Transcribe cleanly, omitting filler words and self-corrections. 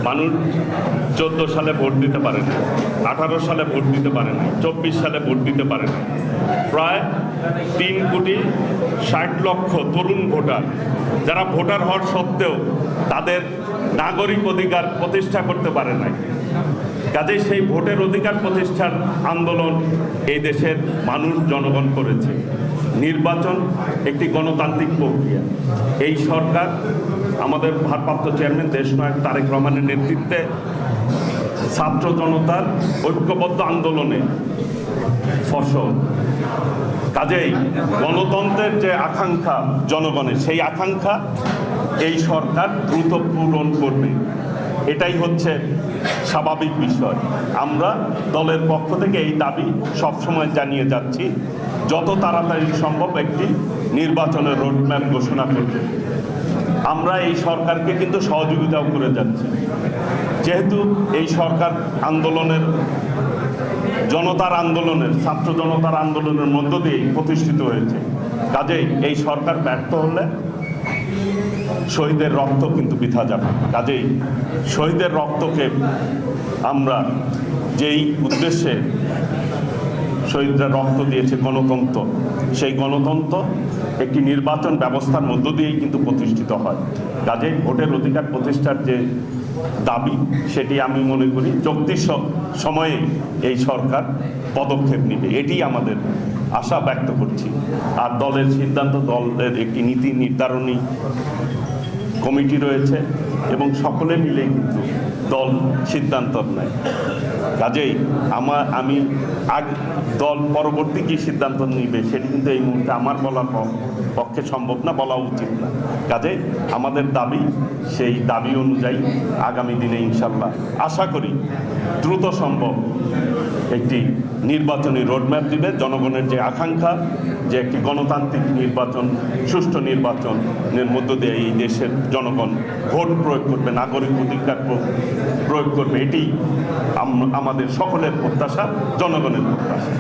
মানুষ 14 সালে ভোট দিতে পারে না, 18 সালে ভোট দিতে পারে না, 24 সালে ভোট দিতে পারে না। প্রায় 3,60,00,000 তরুণ ভোটার, যারা ভোটার হওয়ার সত্ত্বেও তাদের নাগরিক অধিকার প্রতিষ্ঠা করতে পারে নাই। কাজেই সেই ভোটের অধিকার প্রতিষ্ঠার আন্দোলন এই দেশের মানুষ জনগণ করেছে। নির্বাচন একটি গণতান্ত্রিক প্রক্রিয়া। এই সরকার আমাদের ভারপ্রাপ্ত চেয়ারম্যান দেশনায়ক তারেক রহমানের নেতৃত্বে ছাত্র জনতার ঐক্যবদ্ধ আন্দোলনে ফসল। কাজেই গণতন্ত্রের যে আকাঙ্ক্ষা জনগণের, সেই আকাঙ্ক্ষা এই সরকার দ্রুত পূরণ করবে, এটাই হচ্ছে স্বাভাবিক বিষয়। আমরা দলের পক্ষ থেকে এই দাবি সবসময় জানিয়ে যাচ্ছি, যত তাড়াতাড়ি সম্ভব একটি নির্বাচনের রোডম্যাপ ঘোষণা করবে। আমরা এই সরকারকে কিন্তু সহযোগিতাও করে যাচ্ছি, যেহেতু এই সরকার আন্দোলনের জনতার আন্দোলনের ছাত্র জনতার আন্দোলনের মধ্য দিয়েই প্রতিষ্ঠিত হয়েছে। কাজেই এই সরকার ব্যর্থ হলে শহীদের রক্ত কিন্তু বৃথা যাবে। কাজেই শহীদের রক্তকে আমরা যেই উদ্দেশ্যে শহীদরা রক্ত দিয়েছে, গণতন্ত্র, সেই গণতন্ত্র একটি নির্বাচন ব্যবস্থার মধ্য দিয়েই কিন্তু প্রতিষ্ঠিত হয়। কাজেই ভোটের অধিকার প্রতিষ্ঠার যে দাবি, সেটি আমি মনে করি চুক্তির সময়ে এই সরকার পদক্ষেপ নেবে, এটি আমাদের আশা ব্যক্ত করছি। আর দলের সিদ্ধান্ত, দলের একটি নীতি নির্ধারণী কমিটি রয়েছে এবং সকলে মিলে কিন্তু দল সিদ্ধান্ত নেয়। কাজেই আমি দল পরবর্তী কী সিদ্ধান্ত নিবে সেটি কিন্তু এই মুহূর্তে আমার বলার পক্ষে সম্ভব না, বলা উচিত না। কাজেই আমাদের দাবি, সেই দাবি অনুযায়ী আগামী দিনে ইনশাল্লাহ আশা করি দ্রুত সম্ভব একটি নির্বাচনী রোডম্যাপ দিবে। জনগণের যে আকাঙ্ক্ষা, যে একটি গণতান্ত্রিক নির্বাচন, সুষ্ঠু নির্বাচনের মধ্য দিয়ে এই দেশের জনগণ ভোট প্রয়োগ করবে, নাগরিক অধিকার প্রয়োগ করবে, এটি আমাদের সকলের প্রত্যাশা, জনগণের প্রত্যাশা।